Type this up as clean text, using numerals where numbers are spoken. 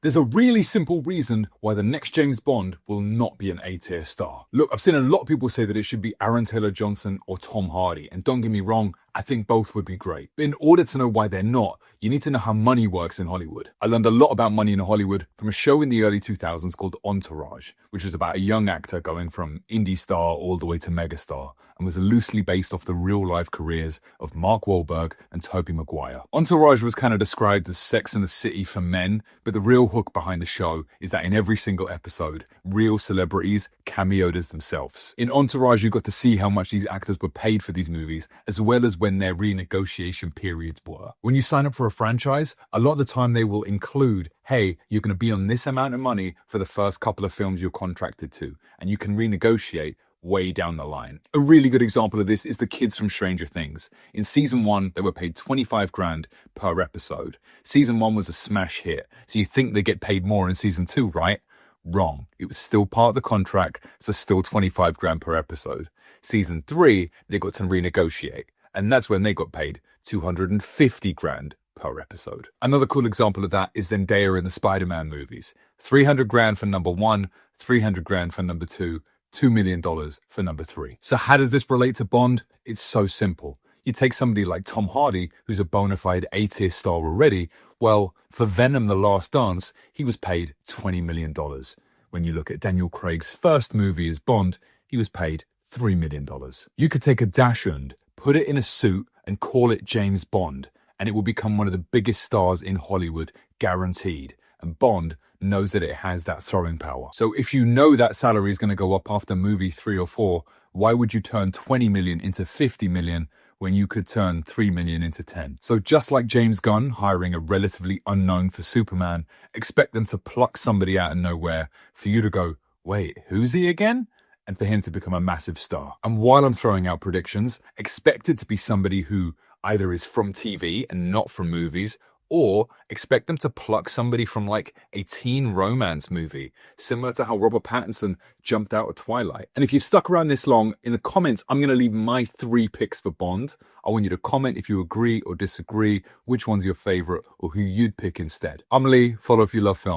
There's a really simple reason why the next James Bond will not be an A-tier star. Look, I've seen a lot of people say that it should be Aaron Taylor-Johnson or Tom Hardy, and don't get me wrong, I think both would be great. But in order to know why they're not, you need to know how money works in Hollywood. I learned a lot about money in Hollywood from a show in the early 2000s called Entourage, which was about a young actor going from indie star all the way to megastar, and was loosely based off the real-life careers of Mark Wahlberg and Tobey Maguire. Entourage was kind of described as Sex and the City for men, but the real hook behind the show is that in every single episode, real celebrities cameoed as themselves. In Entourage, you got to see how much these actors were paid for these movies, as well as when their renegotiation periods were. When you sign up for a franchise, a lot of the time they will include, hey, you're going to be on this amount of money for the first couple of films you're contracted to, and you can renegotiate way down the line. A really good example of this is the kids from Stranger Things. In season 1, they were paid 25 grand per episode. Season 1 was a smash hit, so you think they get paid more in season 2, right? Wrong. It was still part of the contract, so still 25 grand per episode. Season 3, they got to renegotiate, and that's when they got paid 250 grand per episode. Another cool example of that is Zendaya in the Spider-Man movies. 300 grand for number 1, 300 grand for number 2, $2 million for number 3. So how does this relate to Bond? It's so simple. You take somebody like Tom Hardy, who's a bona fide A-tier star already. Well, for Venom: The Last Dance, he was paid $20 million. When you look at Daniel Craig's first movie as Bond, he was paid $3 million. You could take a dachshund, put it in a suit, and call it James Bond, and it will become one of the biggest stars in Hollywood, guaranteed. And Bond knows that it has that throwing power. So if you know that salary is going to go up after movie 3 or 4, why would you turn 20 million into 50 million when you could turn 3 million into 10? So just like James Gunn hiring a relatively unknown for Superman, expect them to pluck somebody out of nowhere for you to go, wait, who's he again? And for him to become a massive star. And while I'm throwing out predictions, expect it to be somebody who either is from TV and not from movies, or expect them to pluck somebody from like a teen romance movie, similar to how Robert Pattinson jumped out of Twilight. And if you've stuck around this long, in the comments, I'm going to leave my 3 picks for Bond. I want you to comment if you agree or disagree, which one's your favorite, or who you'd pick instead. I'm Lee, follow if you love film.